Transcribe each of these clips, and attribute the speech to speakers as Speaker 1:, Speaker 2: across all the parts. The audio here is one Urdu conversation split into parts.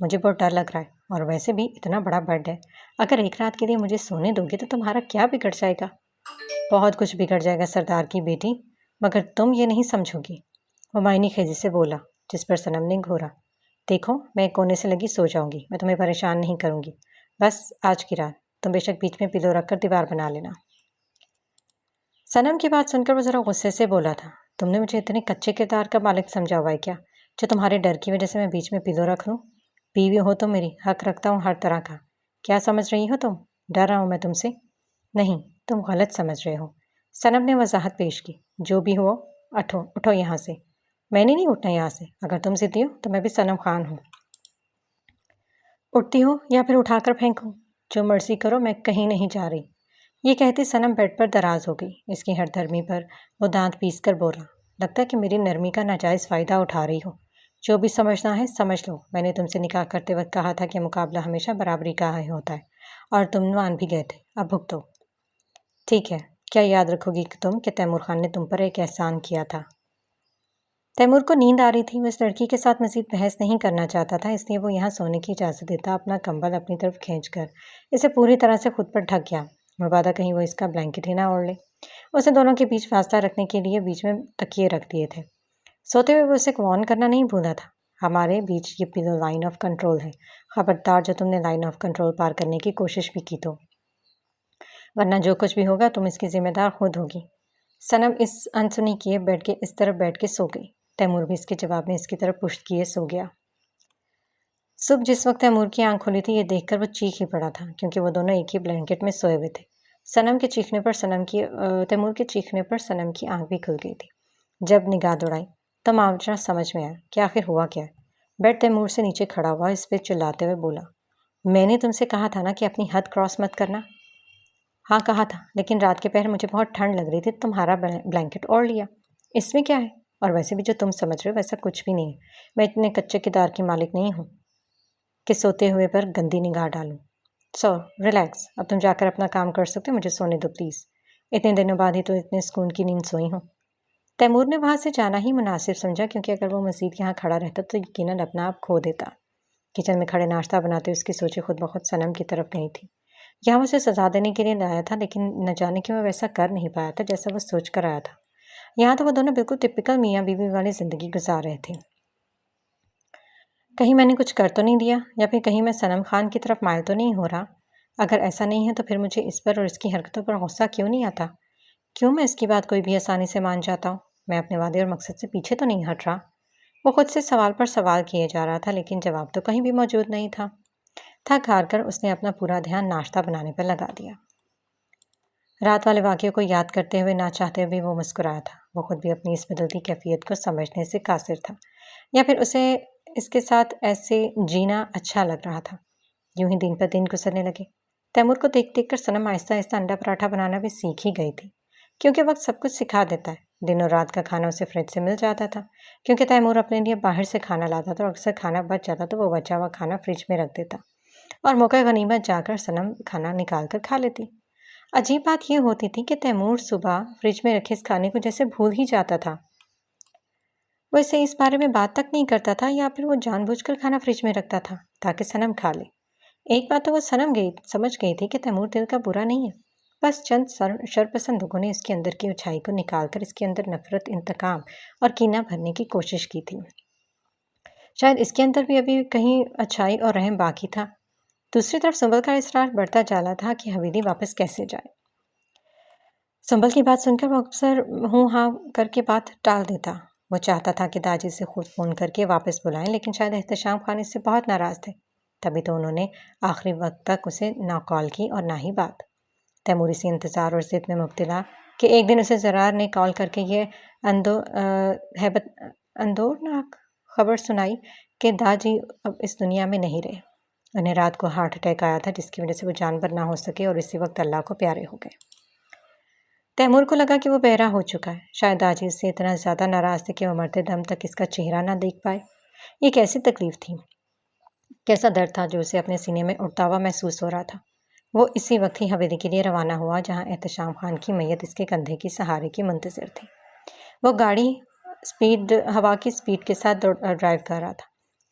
Speaker 1: مجھے بہت ڈر لگ رہا ہے، اور ویسے بھی اتنا بڑا بیڈ ہے، اگر ایک رات کے لیے مجھے سونے دو گے تو تمہارا کیا بگڑ جائے گا؟ بہت کچھ بگڑ جائے گا سردار کی بیٹی، مگر تم یہ نہیں سمجھو گی، ہمایونی خیزی سے بولا، جس پر صنم نے گھورا۔ دیکھو، میں ایک کونے سے لگی سو جاؤں گی، میں تمہیں پریشان نہیں کروں گی، بس آج کی رات تم بے شک بیچ میں پلو رکھ کر دیوار بنا لینا۔ صنم کی بات سن کر وہ ذرا غصے سے بولا تھا، تم نے مجھے اتنے کچے کردار کا مالک سمجھا ہوا ہے کیا، جو تمہارے ڈر کی وجہ سے میں بیچ میں پلو رکھ لوں؟ بیوی ہو تو میری، حق رکھتا ہوں ہر طرح کا، کیا سمجھ رہی ہو تم؟ ڈر رہا ہوں میں تم سے؟ نہیں، تم غلط سمجھ رہے ہو، صنم نے وضاحت پیش کی، جو بھی ہو اٹھو یہاں سے۔ میں نے نہیں اٹھنا یہاں سے، اگر تم ضدی ہو تو میں بھی صنم خان ہوں، اٹھتی ہو یا پھر اٹھا کر پھینکوں، جو مرضی کرو، میں کہیں نہیں جا رہی۔ یہ کہتی صنم بیڈ پر دراز ہو گئی، اس کی ہر دھرمی پر وہ دانت پیس کر بولا، لگتا ہے کہ میری نرمی کا ناجائز فائدہ اٹھا رہی ہو، جو بھی سمجھنا ہے سمجھ لو، میں نے تم سے نکاح کرتے وقت کہا تھا کہ مقابلہ ہمیشہ برابری کا ہوتا ہے، اور تم مان بھی گئے تھے، اب بھگتو۔ ٹھیک ہے، کیا یاد رکھو گی تم کہ تیمور خان نے تم پر ایک احسان کیا تھا؟ تیمور کو نیند آ رہی تھی، وہ اس لڑکی کے ساتھ مزید بحث نہیں کرنا چاہتا تھا، اس لیے وہ یہاں سونے کی اجازت دیتا، اپنا کمبل اپنی طرف کھینچ کر اسے پوری طرح سے خود پر ڈھک گیا، مبادا کہیں وہ اس کا بلینکٹ ہی نہ اوڑھ لے۔ اسے دونوں کے بیچ فاصلہ رکھنے کے لیے بیچ میں تکیے رکھ دیے تھے۔ سوتے ہوئے وہ اسے وارن کرنا نہیں بھولا تھا، ہمارے بیچ یہ پلو لائن آف کنٹرول ہے، خبردار جو تم نے لائن آف کنٹرول پار کرنے کی کوشش بھی کی تو، ورنہ جو کچھ بھی ہوگا تم اس کی ذمہ دار خود ہوگی۔ صنم اس انسنی کیے بیڈ کے اس طرف بیٹھ کے سو گئی، تیمور بھی اس کے جواب میں اس کی طرف پشت کیے سو گیا۔ صبح جس وقت تیمور کی آنکھ کھلی تھی، یہ دیکھ کر وہ چیخ ہی پڑا تھا، کیونکہ وہ دونوں ایک ہی بلینکٹ میں سوئے ہوئے تھے۔ تیمور کے چیخنے پر صنم کی آنکھ بھی کھل گئی تھی۔ جب نگاہ دوڑائی تو معاملہ سمجھ میں آیا کہ آخر ہوا کیا ہے۔ بیڈ تیمور سے نیچے کھڑا ہوا اس پہ چلاتے ہوئے بولا، میں نے تم سے کہا تھا نا کہ اپنی حد کراس مت کرنا۔ ہاں کہا تھا، لیکن رات کے پہر مجھے بہت ٹھنڈ لگ رہی تھی، تمہارا بلینکٹ اوڑھ لیا، اس میں کیا ہے؟ اور ویسے بھی جو تم سمجھ رہے ہو ویسا کچھ بھی نہیں ہے، میں اتنے کچے کردار کی مالک نہیں ہوں کہ سوتے ہوئے پر گندی نگاہ ڈالوں۔ سو ریلیکس، اب تم جا کر اپنا کام کر سکتے ہو، مجھے سونے دو پلیز، اتنے دنوں بعد ہی تو اتنے سکون کی نیند سوئی ہوں۔ تیمور نے وہاں سے جانا ہی مناسب سمجھا، کیونکہ اگر وہ مزید یہاں کھڑا رہتا تو یقیناً اپنا آپ کھو دیتا۔ کچن میں کھڑے ناشتہ بناتے اس کی سوچیں خود بخود صنم کی طرف گئی تھی۔ یہاں اسے سزا دینے کے لیے لایا تھا، لیکن نہ جانے کہ وہ ویسا کر نہیں پایا تھا جیسا وہ سوچ کر آیا تھا۔ یہاں تو وہ دونوں بالکل ٹپکل میاں بیوی والی زندگی گزار رہے تھے۔ کہیں میں نے کچھ کر تو نہیں دیا، یا پھر کہیں میں صنم خان کی طرف مائل تو نہیں ہو رہا؟ اگر ایسا نہیں ہے تو پھر مجھے اس پر اور اس کی حرکتوں پر غصہ کیوں نہیں آتا؟ کیوں میں اس کی بات کوئی بھی آسانی سے مان جاتا ہوں؟ میں اپنے وعدے اور مقصد سے پیچھے تو نہیں ہٹ رہا؟ وہ خود سے سوال پر سوال کیے جا رہا تھا، لیکن جواب تو کہیں بھی موجود نہیں تھا۔ تھک ہار کر اس نے اپنا پورا دھیان ناشتہ بنانے پر لگا دیا۔ رات والے واقعے کو یاد کرتے ہوئے نہ چاہتے ہوئے وہ مسکرایا تھا، وہ خود بھی اپنی اس بدلتی کیفیت کو سمجھنے سے قاصر تھا، یا پھر اسے اس کے ساتھ ایسے جینا اچھا لگ رہا تھا۔ یوں ہی دن پر دن گزرنے لگے۔ تیمور کو دیکھ دیکھ کر صنم آہستہ آہستہ انڈا پراٹھا بنانا بھی سیکھ ہی گئی تھی، کیونکہ وقت سب کچھ سکھا دیتا ہے۔ دن اور رات کا کھانا اسے فریج سے مل جاتا تھا، کیونکہ تیمور اپنے لیے باہر سے کھانا لاتا تھا، اور اکثر کھانا بچ جاتا تو وہ بچا ہوا کھانا فریج میں رکھ دیتا، اور موقع غنیمت جا کر صنم کھانا نکال کر کھا لیتی۔ عجیب بات یہ ہوتی تھی کہ تیمور صبح فریج میں رکھے اس کھانے کو جیسے بھول ہی جاتا تھا۔ وہ اسے اس بارے میں بات تک نہیں کرتا تھا، یا پھر وہ جان بوجھ کر کھانا فریج میں رکھتا تھا تاکہ صنم کھا لے۔ ایک بات تو وہ سمجھ گئی تھی کہ تیمور دل کا برا نہیں ہے، بس چند شرپسند لوگوں نے اس کے اندر کی اچھائی کو نکال کر اس کے اندر نفرت، انتقام اور کینہ بھرنے کی کوشش کی تھی۔ شاید اس کے اندر بھی ابھی کہیں اچھائی اور رحم باقی تھا۔ دوسری طرف سنبل کا اصرار بڑھتا جالا تھا کہ حویلی واپس کیسے جائے۔ سنبل کی بات سن کر وہ اکثر ہوں ہاں کر کے بات ٹال دیتا۔ وہ چاہتا تھا کہ داجی سے خود فون کر کے واپس بلائیں، لیکن شاید احتشام خان اس سے بہت ناراض تھے، تبھی تو انہوں نے آخری وقت تک اسے نہ کال کی اور نہ ہی بات۔ تیمور اسی انتظار اور ضد میں مبتلا کہ ایک دن اسے زرار نے کال کر کے یہ اندورناک خبر سنائی کہ داجی اب اس دنیا میں نہیں رہے۔ انہیں رات کو ہارٹ اٹیک آیا تھا، جس کی وجہ سے وہ جانبر نہ ہو سکے اور اسی وقت اللہ کو پیارے ہو گئے۔ تیمور کو لگا کہ وہ بہرا ہو چکا ہے، شاید داجی اس سے اتنا زیادہ ناراض تھے کہ وہ مرتے دم تک اس کا چہرہ نہ دیکھ پائے۔ یہ کیسی تکلیف تھی، کیسا درد تھا جو اسے اپنے سینے میں اڑتا ہوا محسوس ہو رہا تھا۔ وہ اسی وقت ہی حویلی کے لیے روانہ ہوا جہاں احتشام خان کی میت اس کے کندھے کی سہارے کی منتظر تھی۔ وہ گاڑی ہوا کی سپیڈ کے ساتھ ڈرائیو کر رہا تھا۔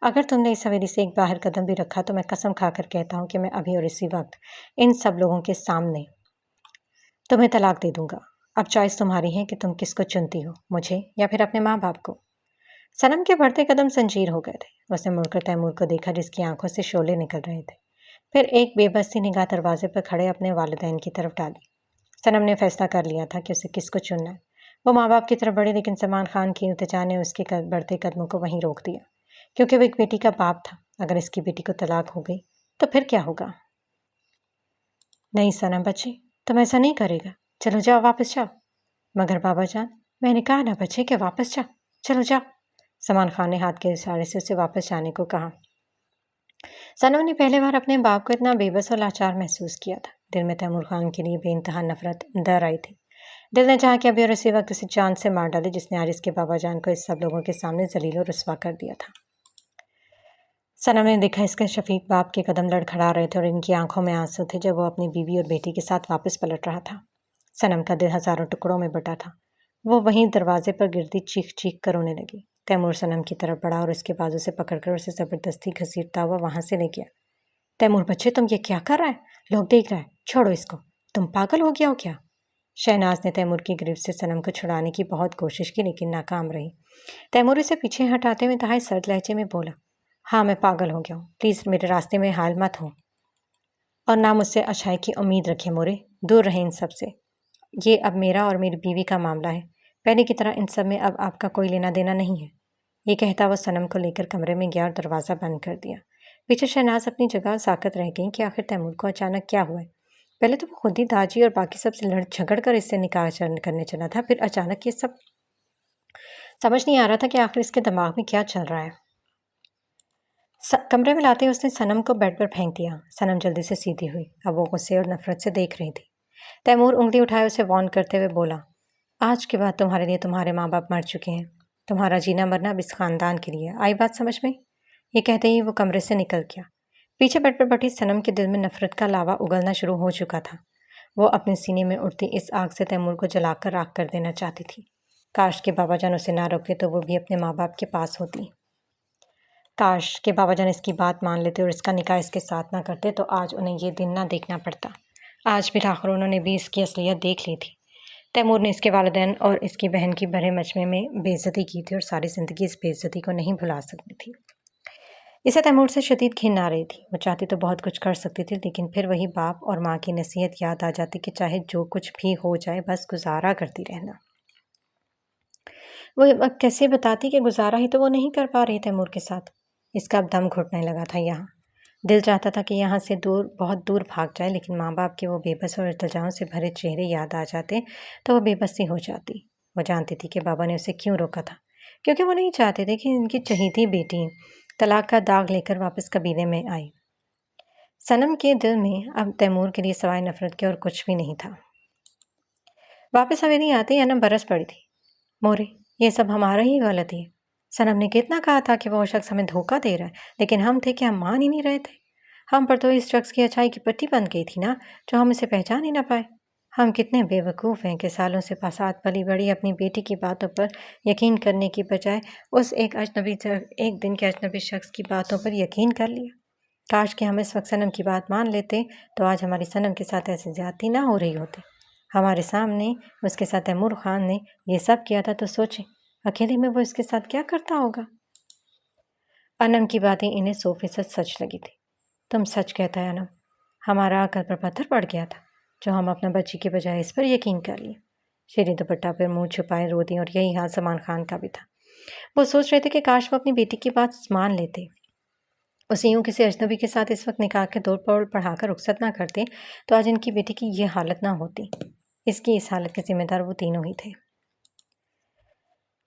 Speaker 1: اگر تم نے اس حویلی سے ایک باہر قدم بھی رکھا تو میں قسم کھا کر کہتا ہوں کہ میں ابھی اور اسی وقت ان سب لوگوں کے سامنے تمہیں طلاق دے دوں گا۔ اب چوائس تمہاری ہے کہ تم کس کو چنتی ہو، مجھے یا پھر اپنے ماں باپ کو۔ صنم کے بڑھتے قدم زنجیر ہو گئے تھے۔ اس نے مڑ کر تیمور کو دیکھا جس کی آنکھوں سے شعلے نکل رہے تھے، پھر ایک بے بس سی نگاہ دروازے پر کھڑے اپنے والدین کی طرف ڈالی۔ صنم نے فیصلہ کر لیا تھا کہ اسے کس کو چننا ہے۔ وہ ماں باپ کی طرف بڑھی، لیکن سلمان خان کی التجا نے اس کے بڑھتے قدموں کو وہیں روک دیا، کیونکہ وہ ایک بیٹی کا باپ تھا۔ اگر اس کی بیٹی کو طلاق ہو گئی تو پھر کیا ہوگا؟ نہیں صنم بچے، تم ایسا نہیں کرے گا، چلو جاؤ، واپس جاؤ۔ مگر بابا جان، میں نے کہا نا بچے کہ واپس جاؤ، چلو جاؤ۔ سلمان خان نے ہاتھ کے اشارے سے اسے واپس جانے کو کہا۔ صنم نے پہلے بار اپنے باپ کو اتنا بے بس اور لاچار محسوس کیا تھا۔ دل میں تیمور خان کے لیے بے انتہا نفرت در آئی تھی۔ دل نے چاہا کہ ابھی اور اسی وقت اسے جان سے مار ڈالے، جس نے آج اس کے بابا جان کو اس سب لوگوں کے سامنے ذلیل و رسوا کر دیا تھا۔ صنم نے دیکھا اس کے شفیق باپ کے قدم لڑکھڑا رہے تھے اور ان کی آنکھوں میں آنسو تھے جب وہ اپنی بیوی اور بیٹی کے ساتھ واپس پلٹ رہا تھا۔ صنم کا دل ہزاروں ٹکڑوں میں بٹا تھا۔ وہ وہیں دروازے پر گرتی چیخ چیخ کر رونے لگی۔ تیمور صنم کی طرف بڑھا اور اس کے بازو سے پکڑ کر اسے زبردستی گھسیٹتا ہوا وہاں سے لے گیا۔ تیمور بچے، تم یہ کیا کر رہا ہے؟ لوگ دیکھ رہے ہیں، چھوڑو اس کو، تم پاگل ہو گیا ہو کیا؟ شہناز نے تیمور کی گرفت سے صنم کو چھڑانے کی بہت کوشش کی، لیکن ناکام رہی۔ تیمور اسے پیچھے ہٹاتے ہوئے انتہائی سرد لہجے میں بولا، ہاں میں پاگل ہو گیا ہوں، پلیز میرے راستے میں حائل مت ہو اور نہ مجھ سے اچھائی کی امید رکھے مورے، دور رہیں ان سب سے۔ یہ اب میرا اور میری بیوی کا معاملہ ہے، پہلے کی طرح ان سب میں اب آپ کا کوئی لینا دینا نہیں ہے۔ یہ کہتا وہ صنم کو لے کر کمرے میں گیا اور دروازہ بند کر دیا۔ پیچھے شہناز اپنی جگہ ساکت رہ گئی کہ آخر تیمور کو اچانک کیا ہوا ہے۔ پہلے تو وہ خود ہی داجی اور باقی سب سے لڑ جھگڑ کر اس سے نکاح کرنے چلا تھا، پھر اچانک یہ سب سمجھ نہیں آ رہا تھا کہ آخر اس کے دماغ میں کیا چل رہا ہے۔ کمرے میں لاتے اس نے صنم کو بیڈ پر پھینک دیا۔ صنم جلدی سے سیدھی ہوئی، اب وہ غصے اور نفرت سے دیکھ رہی تھی۔ تیمور انگلی اٹھائے اسے وارن کرتے ہوئے بولا، آج کے بعد تمہارے لیے تمہارے ماں باپ مر چکے ہیں، تمہارا جینا مرنا اب اس خاندان کے لیے، آئی بات سمجھ میں؟ یہ کہتے ہی وہ کمرے سے نکل گیا۔ پیچھے بیڈ پر بیٹھی صنم کے دل میں نفرت کا لاوا اگلنا شروع ہو چکا تھا۔ وہ اپنے سینے میں اٹھتی اس آگ سے تیمور کو جلا کر راکھ کر دینا چاہتی تھی۔ کاش کہ بابا جان اسے نہ روکے تو وہ بھی اپنے ماں باپ کے پاس ہوتی۔ کاش کہ بابا جان اس کی بات مان لیتے اور اس کا نکاح اس کے ساتھ نہ کرتے تو آج انہیں یہ دن نہ دیکھنا پڑتا۔ آج بالآخر انہوں نے بھی اس کی اصلیت دیکھ لی تھی۔ تیمور نے اس کے والدین اور اس کی بہن کی بڑے مجمع میں بے عزتی کی تھی اور ساری زندگی اس بے عزتی کو نہیں بھلا سکتی تھی۔ اسے تیمور سے شدید گھن آ رہی تھی۔ وہ چاہتی تو بہت کچھ کر سکتی تھی، لیکن پھر وہی باپ اور ماں کی نصیحت یاد آ جاتی کہ چاہے جو کچھ بھی ہو جائے بس گزارا کرتی رہنا۔ وہ کیسے بتاتی کہ گزارا ہی تو وہ نہیں کر پا رہی تیمور کے ساتھ۔ اس کا اب دم گھٹنے لگا تھا یہاں۔ دل چاہتا تھا کہ یہاں سے دور، بہت دور بھاگ جائے، لیکن ماں باپ کے وہ بے بس اور التجاؤں سے بھرے چہرے یاد آ جاتے تو وہ بے بسی ہو جاتی۔ وہ جانتی تھی کہ بابا نے اسے کیوں روکا تھا، کیونکہ وہ نہیں چاہتے تھے کہ ان کی چہیتی بیٹی طلاق کا داغ لے کر واپس قبیلے میں آئی۔ صنم کے دل میں اب تیمور کے لیے سوائے نفرت کے اور کچھ بھی نہیں تھا۔ واپس حویلی آتے ہی انم برس پڑی تھی، مورے یہ سب ہمارا ہی غلطی ہے۔ صنم نے کتنا کہا تھا کہ وہ شخص ہمیں دھوکہ دے رہا ہے، لیکن ہم تھے کہ ہم مان ہی نہیں رہے تھے۔ ہم پر تو اس شخص کی اچھائی کی پٹی بند گئی تھی نا، جو ہم اسے پہچان ہی نہ پائے۔ ہم کتنے بے وقوف ہیں کہ سالوں سے ساتھ پلی بڑی اپنی بیٹی کی باتوں پر یقین کرنے کی بجائے اس ایک دن کے اجنبی شخص کی باتوں پر یقین کر لیا۔ کاش کہ ہم اس وقت صنم کی بات مان لیتے تو آج ہماری صنم کے ساتھ ایسی زیادتی نہ ہو رہی ہوتی۔ ہمارے سامنے اس کے ساتھ تیمور خان نے یہ سب کیا تھا، تو سوچیں اکیلے میں وہ اس کے ساتھ کیا کرتا ہوگا۔ انم کی باتیں انہیں 100% سچ لگی تھی۔ تم سچ کہتا ہے انم، ہمارا عقل پر پتھر پڑ گیا تھا جو ہم اپنا بچی کے بجائے اس پر یقین کر لیے۔ شیریں دوپٹہ پر منہ چھپائے رو دی، اور یہی حال سلمان خان کا بھی تھا۔ وہ سوچ رہے تھے کہ کاش وہ اپنی بیٹی کی بات مان لیتے، اسے یوں کسی اجنبی کے ساتھ اس وقت نکاح کے دور پر پڑھا کر رخصت نہ کرتے تو آج ان کی بیٹی کی یہ حالت نہ ہوتی۔ اس کی اس حالت کے ذمہ دار وہ تینوں ہی تھے۔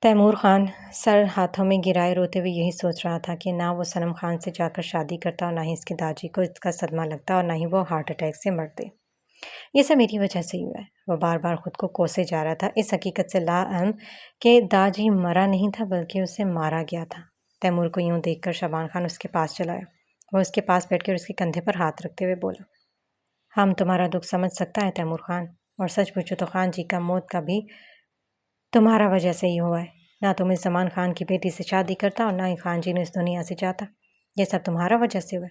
Speaker 1: تیمور خان سر ہاتھوں میں گرائے روتے ہوئے یہی سوچ رہا تھا کہ نہ وہ صنم خان سے جا کر شادی کرتا اور نہ ہی اس کی داجی کو اس کا صدمہ لگتا اور نہ ہی وہ ہارٹ اٹیک سے مرتے۔ یہ سب میری وجہ سے ہی ہوا ہے۔ وہ بار بار خود کو کوسے جا رہا تھا، اس حقیقت سے لاعلم کہ داجی مرا نہیں تھا بلکہ اسے مارا گیا تھا۔ تیمور کو یوں دیکھ کر شعبان خان اس کے پاس چلا آیا۔ وہ اس کے پاس بیٹھ کر اس کے کندھے پر ہاتھ رکھتے ہوئے بولا، ہم تمہارا دکھ سمجھ سکتا ہے تیمور خان، اور سچ پوچھو تو خان جی کا موت کا بھی تمہارا وجہ سے ہی ہوا ہے۔ نہ تم اس زمان خان کی بیٹی سے شادی کرتا اور نہ ہی خان جی نے اس دنیا سے جاتا. یہ سب تمہارا وجہ سے ہوا.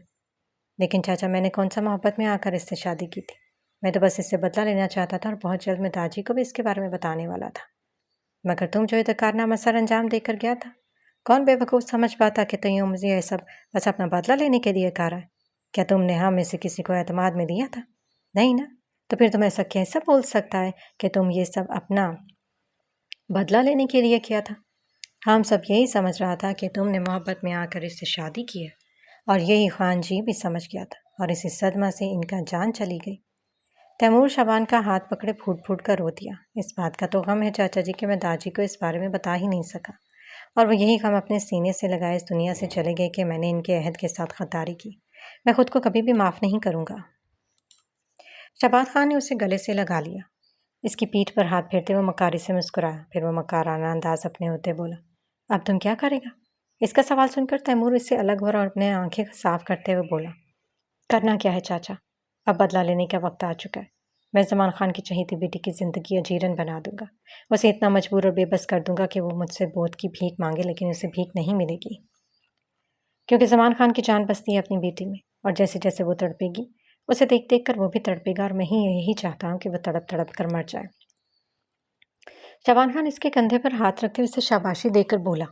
Speaker 1: لیکن چاچا میں نے کون سا محبت میں آ کر اس سے شادی کی تھی. میں تو بس اس سے بدلہ لینا چاہتا تھا اور بہت جلد میں داجی کو بھی اس کے بارے میں بتانے والا تھا. مگر تم جو یہ کارنامہ سر انجام دے کر گیا تھا. کون بے وقوف سمجھ پاتا کہ تم مجھے یہ سب بس اپنا بدلہ لینے کے لیے کہا رہا ہے. کیا تم نے ہم میں سے کسی کو اعتماد میں لیا تھا؟ نہیں نا. تو پھر تم ایسا کیسا بول سکتا ہے کہ تم یہ سب اپنا بدلہ لینے کے لیے کیا تھا؟ ہم سب یہی سمجھ رہا تھا کہ تم نے محبت میں آ کر اس سے شادی کی ہے، اور یہی خان جی بھی سمجھ گیا تھا، اور اسی صدمہ سے ان کا جان چلی گئی. تیمور شبان کا ہاتھ پکڑے پھوٹ پھوٹ کر رو دیا. اس بات کا تو غم ہے چاچا جی کہ میں داجی کو اس بارے میں بتا ہی نہیں سکا، اور وہ یہی غم اپنے سینے سے لگائے اس دنیا سے چلے گئے کہ میں نے ان کے عہد کے ساتھ غداری کی. میں خود کو کبھی بھی معاف نہیں کروں گا. شبان خان نے اسے گلے سے لگا لیا. اس کی پیٹھ پر ہاتھ پھیرتے وہ مکاری سے مسکرایا. پھر وہ مکارانہ انداز اپنے ہوتے بولا، اب تم کیا کرے گا؟ اس کا سوال سن کر تیمور اس سے الگ ہوا اور اپنے آنکھیں صاف کرتے ہوئے بولا، کرنا کیا ہے چاچا؟ اب بدلہ لینے کا وقت آ چکا ہے. میں زمان خان کی چہیتی بیٹی کی زندگی اجیرن بنا دوں گا. اسے اتنا مجبور اور بے بس کر دوں گا کہ وہ مجھ سے بوت کی بھیک مانگے، لیکن اسے بھیک نہیں ملے گی، کیونکہ زمان خان کی جان بستی ہے اپنی بیٹی میں، اور جیسے جیسے وہ تڑپے گی اسے دیکھ دیکھ کر وہ بھی تڑپے گا، اور میں یہی چاہتا ہوں کہ وہ تڑپ تڑپ کر مر جائے. شبان خان اس کے کندھے پر ہاتھ رکھتے اسے شاباشی دے کر بولا،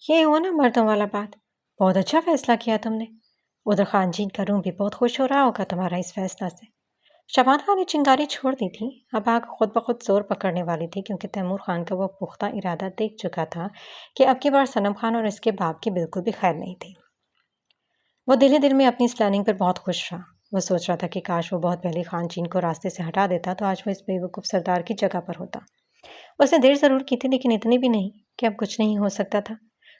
Speaker 1: یہ ہوا نا مردوں والا بات. بہت اچھا فیصلہ کیا تم نے. ادھر خان جی کا روح بھی بہت خوش ہو رہا ہوگا تمہارا اس فیصلہ سے. شبان خان نے چنگاری چھوڑ دی تھی. اب آگ خود بخود زور پکڑنے والی تھی، کیونکہ تیمور خان کا وہ پختہ ارادہ دیکھ چکا تھا کہ اب کی بار صنم خان اور اس کے باپ کی بالکل بھی خیر نہیں تھی. وہ دل ہی دل میں اپنی اس پلاننگ پر بہت خوش رہا. وہ سوچ رہا تھا کہ کاش وہ بہت پہلے خان جین کو راستے سے ہٹا دیتا تو آج وہ اس بے وقوف سردار کی جگہ پر ہوتا. اس نے دیر ضرور کی تھی، لیکن اتنی بھی نہیں کہ اب کچھ نہیں ہو سکتا تھا،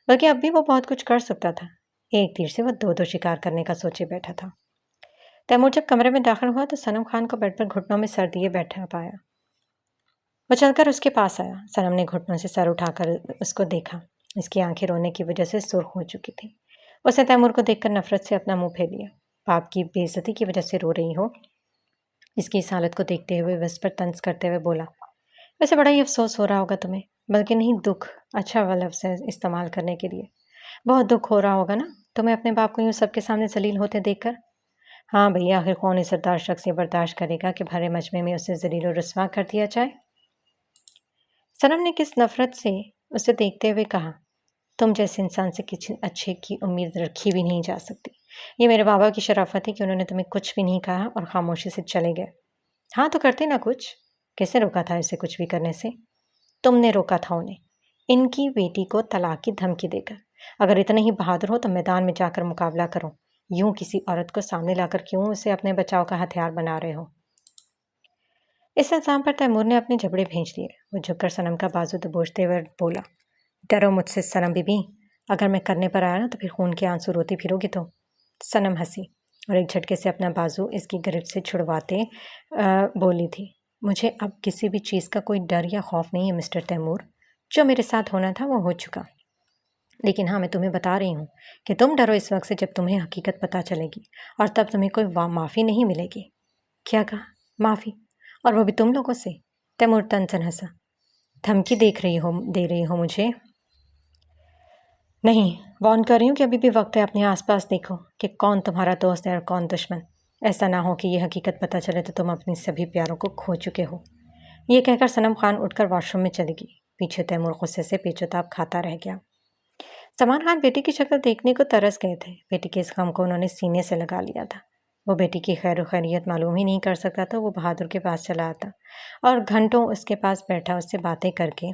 Speaker 1: بلکہ اب بھی وہ بہت کچھ کر سکتا تھا. ایک تیر سے وہ دو شکار کرنے کا سوچے بیٹھا تھا. تیمور جب کمرے میں داخل ہوا تو صنم خان کو بیڈ پر گھٹنوں میں سر دیے بیٹھا پایا. وہ چل کر اس کے پاس آیا. صنم نے گھٹنوں سے سر اٹھا کر اس کو دیکھا. اس کی آنکھیں رونے کی وجہ سے سرخ ہو چکی تھی. اس نے تیمور کو دیکھ کر نفرت سے اپنا منہ پھیر لیا. باپ کی بے عزتی کی وجہ سے رو رہی ہو؟ اس کی اس حالت کو دیکھتے ہوئے اس پر طنز کرتے ہوئے بولا، ویسے بڑا ہی افسوس ہو رہا ہوگا تمہیں، بلکہ نہیں دکھ، اچھا لفظ استعمال کرنے کے لیے. بہت دکھ ہو رہا ہوگا نا تمہیں اپنے باپ کو یوں سب کے سامنے ذلیل ہوتے دیکھ کر. ہاں بھیا، آخر کون سردار شخص یہ برداشت کرے گا کہ بھرے مجمع میں اسے ذلیل و رسوا کر دیا جائے؟ صنم نے کس نفرت سے اسے دیکھتے ہوئے کہا، تم جیسے انسان سے کسی اچھے کی امید رکھی بھی نہیں جا سکتی. یہ میرے بابا کی شرافت ہے کہ انہوں نے تمہیں کچھ بھی نہیں کہا اور خاموشی سے چلے گئے. ہاں تو کرتے نا کچھ. کس نے روکا تھا اسے کچھ بھی کرنے سے؟ تم نے روکا تھا انہیں، ان کی بیٹی کو طلاق کی دھمکی دے کر. اگر اتنے ہی بہادر ہو تو میدان میں جا کر مقابلہ کرو. یوں کسی عورت کو سامنے لا کر کیوں اسے اپنے بچاؤ کا ہتھیار بنا رہے ہو؟ اس الزام پر تیمور نے اپنے جبڑے بھیج دیے. وہ جھک کر صنم کا بازو دبوچتے ہوئے بولا، ڈرو مجھ سے صنم بی بی. اگر میں کرنے پر آیا نا تو پھر خون کے آنسو روتی پھرو گی تو. صنم ہنسی اور ایک جھٹکے سے اپنا بازو اس کی گرفت سے چھڑواتے بولی تھی، مجھے اب کسی بھی چیز کا کوئی ڈر یا خوف نہیں ہے مسٹر تیمور. جو میرے ساتھ ہونا تھا وہ ہو چکا. لیکن ہاں، میں تمہیں بتا رہی ہوں کہ تم ڈرو اس وقت سے جب تمہیں حقیقت پتہ چلے گی، اور تب تمہیں کوئی معافی نہیں ملے گی. کیا کہا؟ معافی؟ اور وہ بھی تم لوگوں سے؟ تیمور تنزن ہنسا. دھمکی دے رہی ہو مجھے؟ نہیں، وارن کر رہی ہوں کہ ابھی بھی وقت ہے. اپنے آس پاس دیکھو کہ کون تمہارا دوست ہے اور کون دشمن. ایسا نہ ہو کہ یہ حقیقت پتہ چلے تو تم اپنی سبھی پیاروں کو کھو چکے ہو. یہ کہہ کر صنم خان اٹھ کر واش روم میں چلی گئی. پیچھے تیمور غصے سے پیچوتاب کھاتا رہ گیا. زمان خان بیٹی کی شکل دیکھنے کو ترس گئے تھے. بیٹی کے اس غم کو انہوں نے سینے سے لگا لیا تھا. وہ بیٹی کی خیر و خیریت معلوم ہی نہیں کر سکتا تھا. وہ بہادر کے پاس چلا آتا اور گھنٹوں اس کے پاس بیٹھا اس سے باتیں کر کے